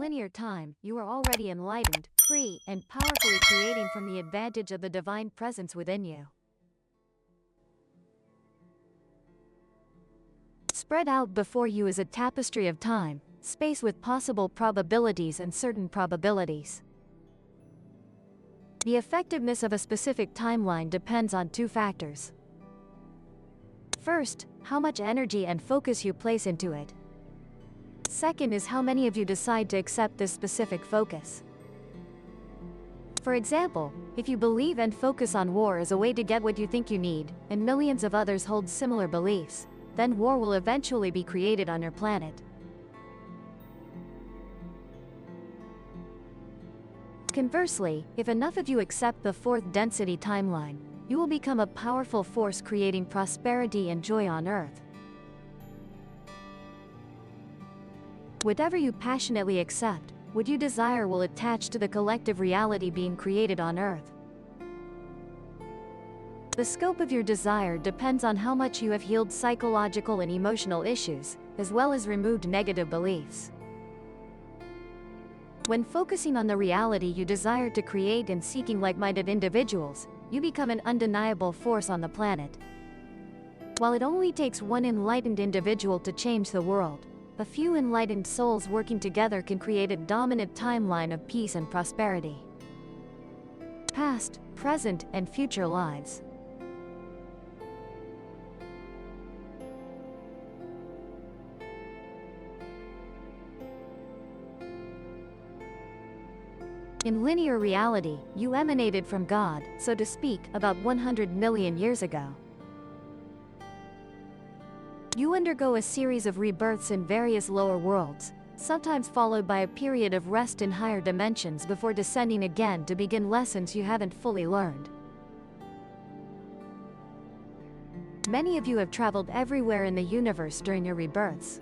linear time, you are already enlightened, free, and powerfully creating from the advantage of the divine presence within you. Spread out before you is a tapestry of time, space with possible probabilities and certain probabilities. The effectiveness of a specific timeline depends on two factors. First, how much energy and focus you place into it. Second is how many of you decide to accept this specific focus. For example, if you believe and focus on war as a way to get what you think you need, and millions of others hold similar beliefs, then war will eventually be created on your planet. Conversely, if enough of you accept the fourth density timeline, you will become a powerful force creating prosperity and joy on Earth. Whatever you passionately accept, what you desire will attach to the collective reality being created on Earth. The scope of your desire depends on how much you have healed psychological and emotional issues, as well as removed negative beliefs. When focusing on the reality you desire to create and seeking like-minded individuals, you become an undeniable force on the planet. While it only takes one enlightened individual to change the world, a few enlightened souls working together can create a dominant timeline of peace and prosperity. Past, present, and future lives. In linear reality, you emanated from God, so to speak, about 100 million years ago. You undergo a series of rebirths in various lower worlds, sometimes followed by a period of rest in higher dimensions before descending again to begin lessons you haven't fully learned. Many of you have traveled everywhere in the universe during your rebirths.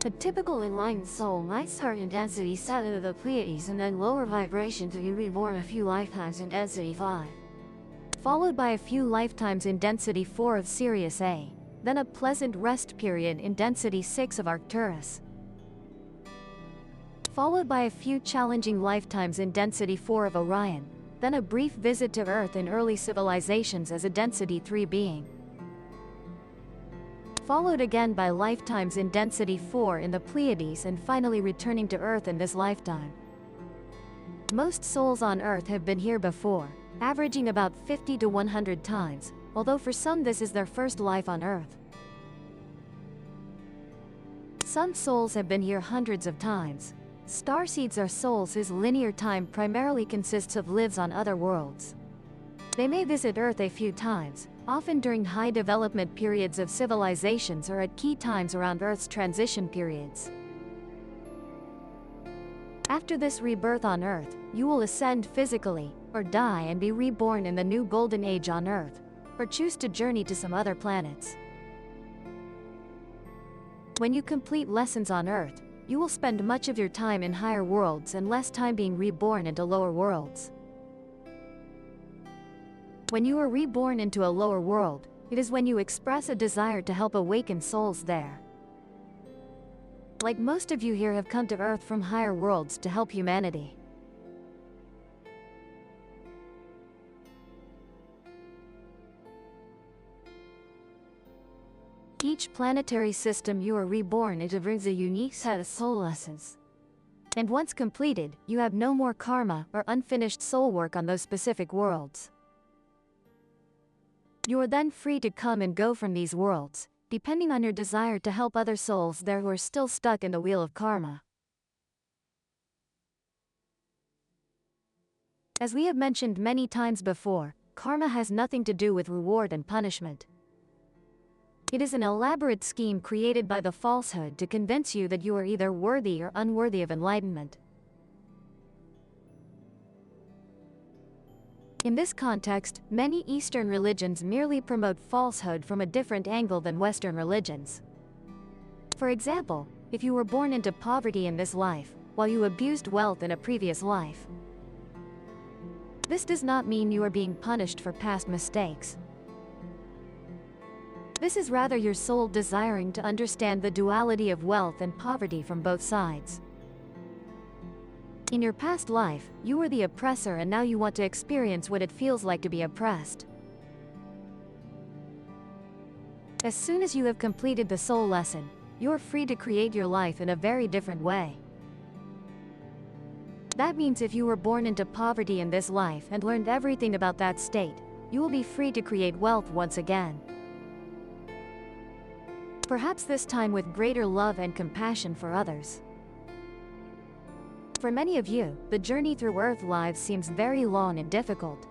A typical enlightened soul might start in density 7 of the Pleiades and then lower vibration to be reborn a few lifetimes in density 5. Followed by a few lifetimes in density 4 of Sirius A, then a pleasant rest period in density 6 of Arcturus. Followed by a few challenging lifetimes in density 4 of Orion, then a brief visit to Earth in early civilizations as a density 3 being. Followed again by lifetimes in density 4 in the Pleiades and finally returning to Earth in this lifetime. Most souls on Earth have been here before, averaging about 50 to 100 times, although for some this is their first life on Earth. Some souls have been here hundreds of times. Starseeds are souls whose linear time primarily consists of lives on other worlds. They may visit Earth a few times, often during high development periods of civilizations or at key times around Earth's transition periods. After this rebirth on Earth, you will ascend physically, or die and be reborn in the new golden age on Earth, or choose to journey to some other planets. When you complete lessons on Earth, you will spend much of your time in higher worlds and less time being reborn into lower worlds. When you are reborn into a lower world, it is when you express a desire to help awaken souls there. Like most of you here have come to Earth from higher worlds to help humanity. Each planetary system you are reborn into brings a unique set of soul lessons. And once completed, you have no more karma or unfinished soul work on those specific worlds. You are then free to come and go from these worlds, depending on your desire to help other souls there who are still stuck in the wheel of karma. As we have mentioned many times before, karma has nothing to do with reward and punishment. It is an elaborate scheme created by the falsehood to convince you that you are either worthy or unworthy of enlightenment. In this context, many Eastern religions merely promote falsehood from a different angle than Western religions. For example, if you were born into poverty in this life, while you abused wealth in a previous life, this does not mean you are being punished for past mistakes. This is rather your soul desiring to understand the duality of wealth and poverty from both sides. In your past life, you were the oppressor and now you want to experience what it feels like to be oppressed. As soon as you have completed the soul lesson, you're free to create your life in a very different way. That means if you were born into poverty in this life and learned everything about that state, you will be free to create wealth once again. Perhaps this time with greater love and compassion for others. For many of you, the journey through Earth lives seems very long and difficult.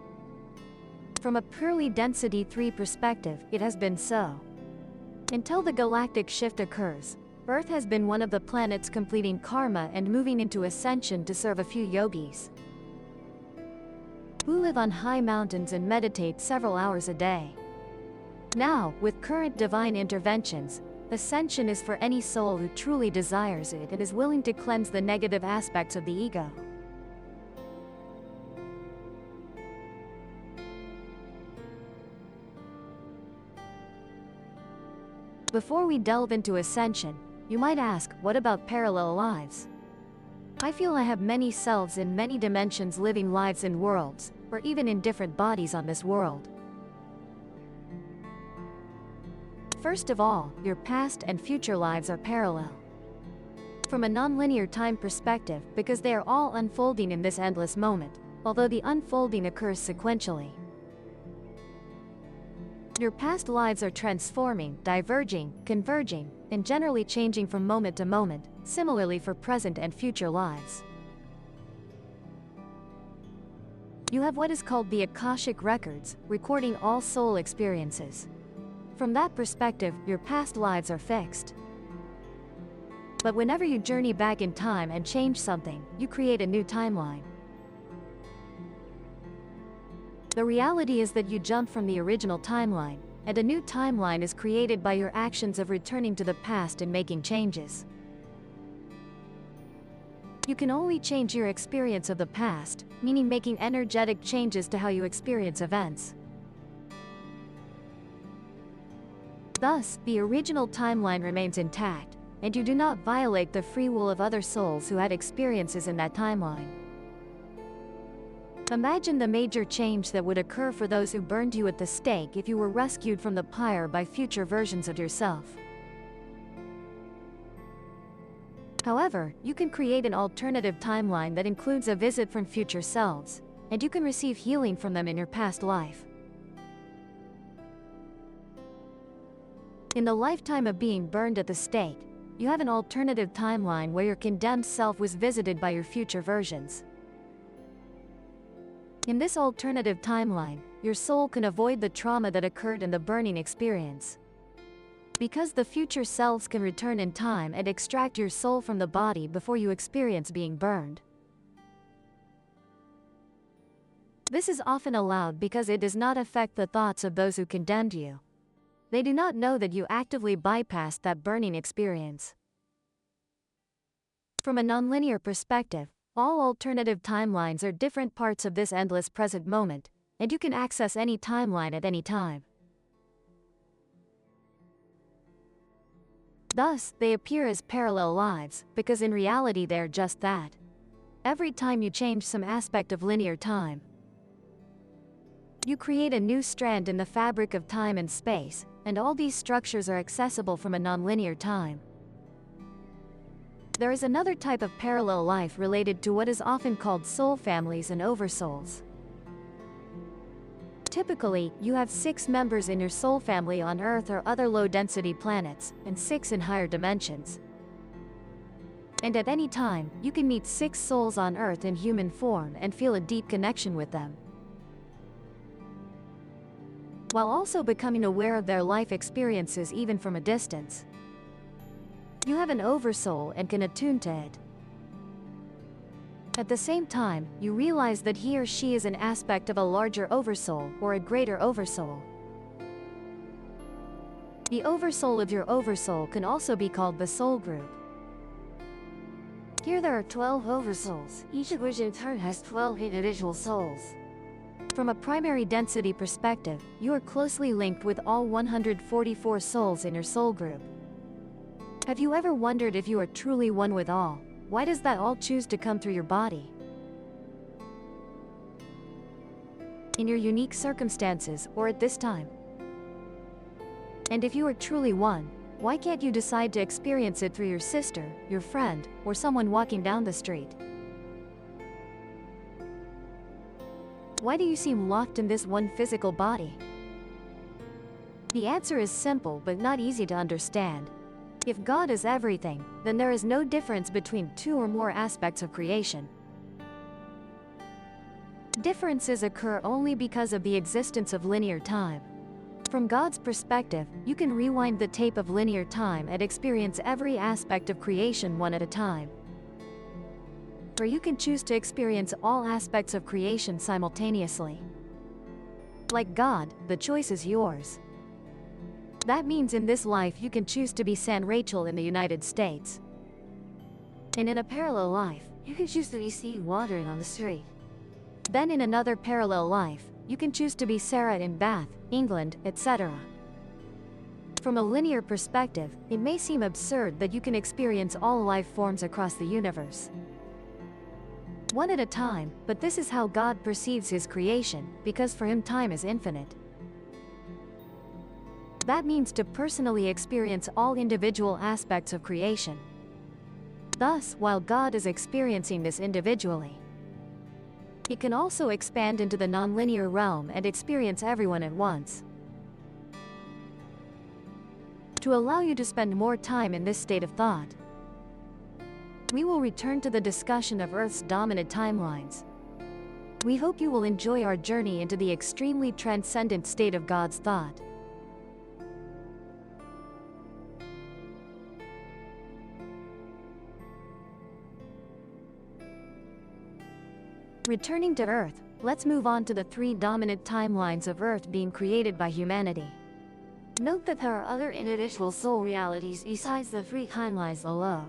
From a purely density 3 perspective, it has been so. Until the galactic shift occurs, Earth has been one of the planets completing karma and moving into ascension to serve a few yogis who live on high mountains and meditate several hours a day. Now, with current divine interventions, ascension is for any soul who truly desires it and is willing to cleanse the negative aspects of the ego. Before we delve into ascension, you might ask, what about parallel lives? I feel I have many selves in many dimensions living lives in worlds, or even in different bodies on this world. First of all, your past and future lives are parallel. From a nonlinear time perspective, because they are all unfolding in this endless moment, although the unfolding occurs sequentially. Your past lives are transforming, diverging, converging, and generally changing from moment to moment, similarly for present and future lives. You have what is called the Akashic Records, recording all soul experiences. From that perspective, your past lives are fixed. But whenever you journey back in time and change something, you create a new timeline. The reality is that you jump from the original timeline, and a new timeline is created by your actions of returning to the past and making changes. You can only change your experience of the past, meaning making energetic changes to how you experience events. Thus, the original timeline remains intact, and you do not violate the free will of other souls who had experiences in that timeline. Imagine the major change that would occur for those who burned you at the stake if you were rescued from the pyre by future versions of yourself. However, you can create an alternative timeline that includes a visit from future selves, and you can receive healing from them in your past life. In the lifetime of being burned at the stake, you have an alternative timeline where your condemned self was visited by your future versions. In this alternative timeline, your soul can avoid the trauma that occurred in the burning experience. Because the future selves can return in time and extract your soul from the body before you experience being burned. This is often allowed because it does not affect the thoughts of those who condemned you. They do not know that you actively bypassed that burning experience. From a nonlinear perspective, all alternative timelines are different parts of this endless present moment, and you can access any timeline at any time. Thus, they appear as parallel lives, because in reality they are just that. Every time you change some aspect of linear time, you create a new strand in the fabric of time and space, and all these structures are accessible from a nonlinear time. There is another type of parallel life related to what is often called soul families and oversouls. Typically, you have 6 members in your soul family on Earth or other low-density planets, and 6 in higher dimensions. And at any time, you can meet 6 souls on Earth in human form and feel a deep connection with them, while also becoming aware of their life experiences even from a distance. You have an oversoul and can attune to it. At the same time, you realize that he or she is an aspect of a larger oversoul or a greater oversoul. The oversoul of your oversoul can also be called the soul group. Here there are 12 oversouls, each of which in turn has 12 individual souls. From a primary density perspective, you are closely linked with all 144 souls in your soul group. Have you ever wondered if you are truly one with all? Why does that all choose to come through your body? In your unique circumstances, or at this time? And if you are truly one, why can't you decide to experience it through your sister, your friend, or someone walking down the street? Why do you seem locked in this one physical body? The answer is simple but not easy to understand. If God is everything, then there is no difference between two or more aspects of creation. Differences occur only because of the existence of linear time. From God's perspective, you can rewind the tape of linear time and experience every aspect of creation one at a time. Or you can choose to experience all aspects of creation simultaneously. Like God, the choice is yours. That means in this life you can choose to be San Rachel in the United States. And in a parallel life, you can choose to be seen wandering on the street. Then in another parallel life, you can choose to be Sarah in Bath, England, etc. From a linear perspective, it may seem absurd that you can experience all life forms across the universe. One at a time, but this is how God perceives his creation, because for him time is infinite. That means to personally experience all individual aspects of creation. Thus, while God is experiencing this individually, he can also expand into the nonlinear realm and experience everyone at once. To allow you to spend more time in this state of thought, we will return to the discussion of Earth's dominant timelines. We hope you will enjoy our journey into the extremely transcendent state of God's thought. Returning to Earth, let's move on to the three dominant timelines of Earth being created by humanity. Note that there are other individual soul realities besides the three timelines below.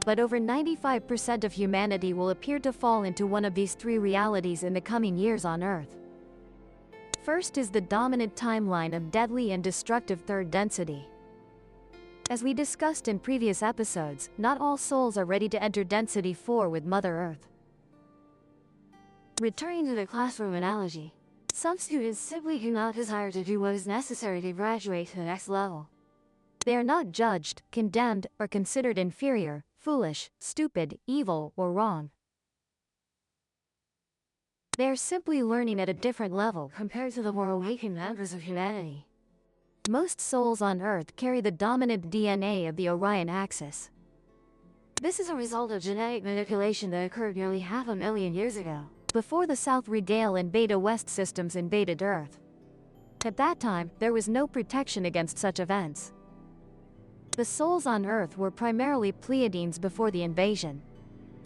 But over 95% of humanity will appear to fall into one of these three realities in the coming years on Earth. First is the dominant timeline of deadly and destructive third density. As we discussed in previous episodes, not all souls are ready to enter density 4 with Mother Earth. Returning to the classroom analogy, some students simply do not desire to do what is necessary to graduate to the next level. They are not judged, condemned, or considered inferior, foolish, stupid, evil, or wrong. They are simply learning at a different level compared to the more awakened members of humanity. Most souls on Earth carry the dominant DNA of the Orion axis. This is a result of genetic manipulation that occurred nearly 500,000 years ago, before the South Regale and Beta West systems invaded Earth. At that time, there was no protection against such events. The souls on Earth were primarily Pleiadians before the invasion.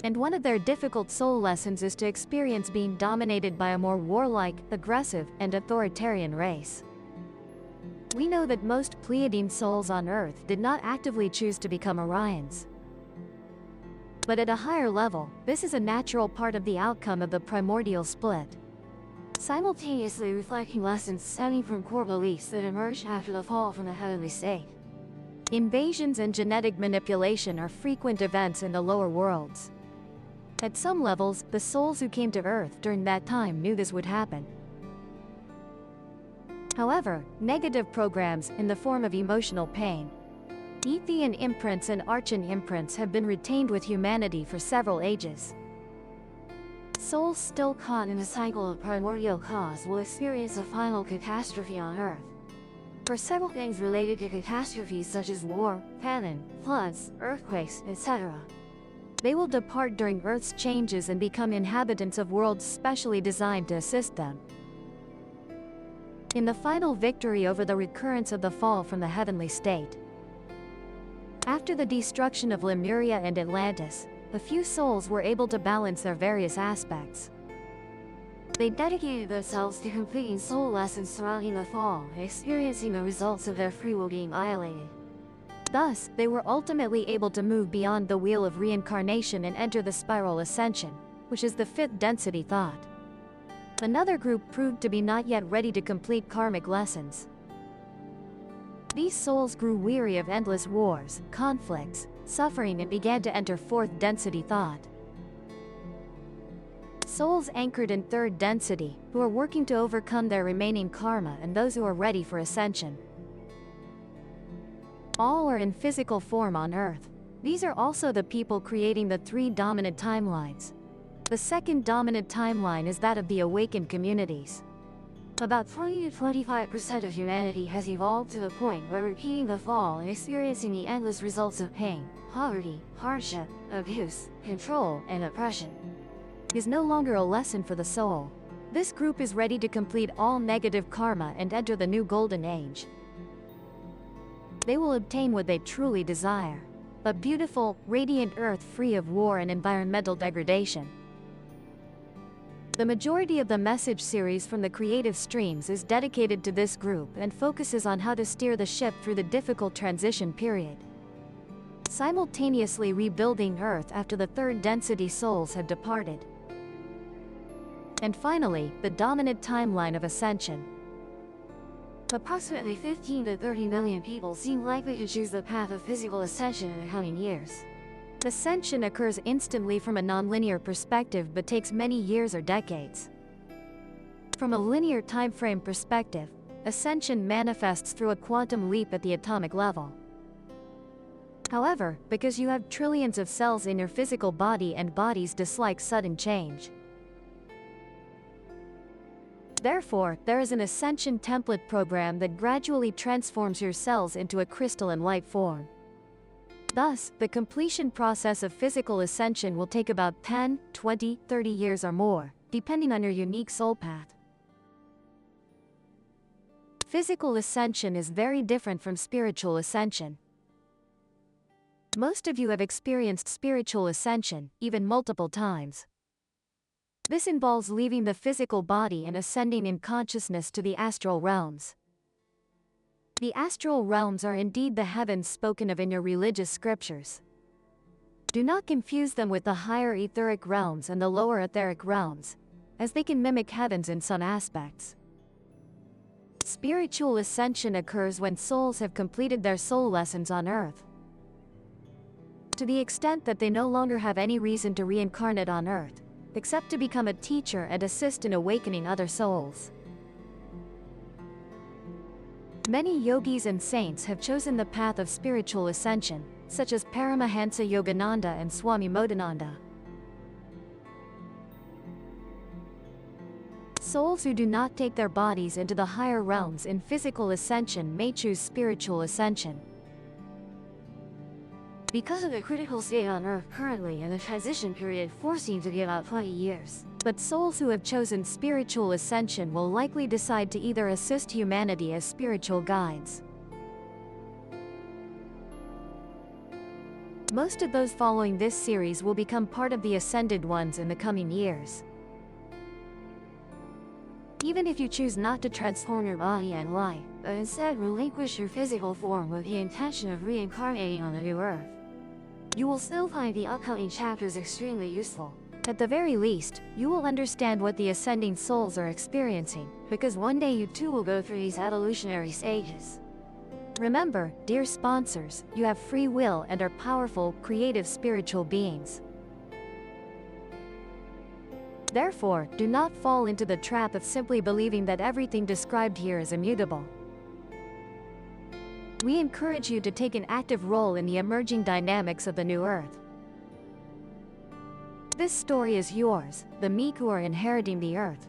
And one of their difficult soul lessons is to experience being dominated by a more warlike, aggressive, and authoritarian race. We know that most Pleiadian souls on Earth did not actively choose to become Orions. But at a higher level, this is a natural part of the outcome of the primordial split, simultaneously reflecting lessons stemming from core beliefs that emerged after the fall from the heavenly state. Invasions and genetic manipulation are frequent events in the lower worlds. At some levels, the souls who came to Earth during that time knew this would happen. However, negative programs, in the form of emotional pain, Ethian imprints and Archean imprints have been retained with humanity for several ages. Souls still caught in a cycle of primordial cause will experience a final catastrophe on Earth. For several things related to catastrophes such as war, famine, floods, earthquakes, etc. They will depart during Earth's changes and become inhabitants of worlds specially designed to assist them. In the final victory over the recurrence of the fall from the heavenly state, after the destruction of Lemuria and Atlantis, a few souls were able to balance their various aspects. They dedicated themselves to completing soul lessons surrounding the fall and experiencing the results of their free will being annihilated. Thus, they were ultimately able to move beyond the wheel of reincarnation and enter the spiral ascension, which is the fifth density thought. Another group proved to be not yet ready to complete karmic lessons. These souls grew weary of endless wars, conflicts, suffering, and began to enter fourth density thought. Souls anchored in third density, who are working to overcome their remaining karma, and those who are ready for ascension. All are in physical form on Earth. These are also the people creating the three dominant timelines. The second dominant timeline is that of the awakened communities. About 20 to 25% of humanity has evolved to the point where repeating the fall and experiencing the endless results of pain, poverty, hardship, abuse, control, and oppression is no longer a lesson for the soul. This group is ready to complete all negative karma and enter the new golden age. They will obtain what they truly desire: a beautiful, radiant earth free of war and environmental degradation. The majority of the message series from the creative streams is dedicated to this group and focuses on how to steer the ship through the difficult transition period, simultaneously rebuilding Earth after the third density souls have departed. And finally, the dominant timeline of ascension. Approximately 15 to 30 million people seem likely to choose the path of physical ascension in the coming years. Ascension occurs instantly from a nonlinear perspective but takes many years or decades. From a linear timeframe perspective, ascension manifests through a quantum leap at the atomic level. However, because you have trillions of cells in your physical body and bodies dislike sudden change, therefore, there is an ascension template program that gradually transforms your cells into a crystalline light form. Thus, the completion process of physical ascension will take about 10, 20, 30 years or more, depending on your unique soul path. Physical ascension is very different from spiritual ascension. Most of you have experienced spiritual ascension, even multiple times. This involves leaving the physical body and ascending in consciousness to the astral realms. The astral realms are indeed the heavens spoken of in your religious scriptures. Do not confuse them with the higher etheric realms and the lower etheric realms, as they can mimic heavens in some aspects. Spiritual ascension occurs when souls have completed their soul lessons on Earth, to the extent that they no longer have any reason to reincarnate on Earth, except to become a teacher and assist in awakening other souls. Many yogis and saints have chosen the path of spiritual ascension, such as Paramahansa Yogananda and Swami Modananda. Souls who do not take their bodies into the higher realms in physical ascension may choose spiritual ascension. Because of the critical state on Earth currently and the transition period foreseen to be about 20 years, but souls who have chosen spiritual ascension will likely decide to either assist humanity as spiritual guides. Most of those following this series will become part of the ascended ones in the coming years. Even if you choose not to transform your body and life, but instead relinquish your physical form with the intention of reincarnating on the new Earth, you will still find the upcoming chapters extremely useful. At the very least, you will understand what the ascending souls are experiencing, because one day you too will go through these evolutionary stages. Remember, dear sponsors, you have free will and are powerful, creative spiritual beings. Therefore, do not fall into the trap of simply believing that everything described here is immutable. We encourage you to take an active role in the emerging dynamics of the new Earth. This story is yours, the meek who are inheriting the Earth.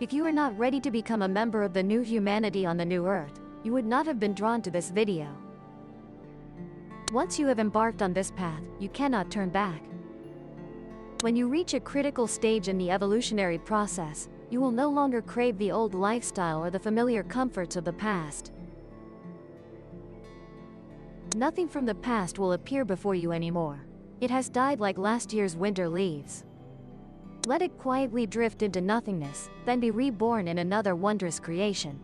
If you are not ready to become a member of the new humanity on the new Earth, you would not have been drawn to this video. Once you have embarked on this path, you cannot turn back. When you reach a critical stage in the evolutionary process, you will no longer crave the old lifestyle or the familiar comforts of the past. Nothing from the past will appear before you anymore. It has died like last year's winter leaves. Let it quietly drift into nothingness, then be reborn in another wondrous creation.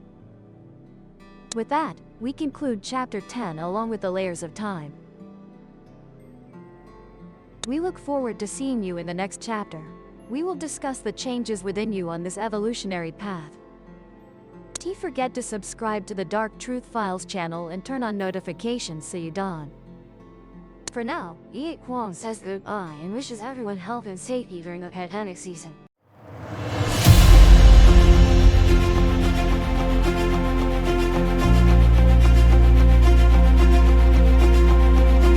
With that, we conclude Chapter 10 along with the layers of time. We look forward to seeing you in the next chapter. We will discuss the changes within you on this evolutionary path. Don't forget to subscribe to the Dark Truth Files channel and turn on notifications so you don't. For now, Yi Kwong says goodbye and wishes everyone health and safety during the pandemic season.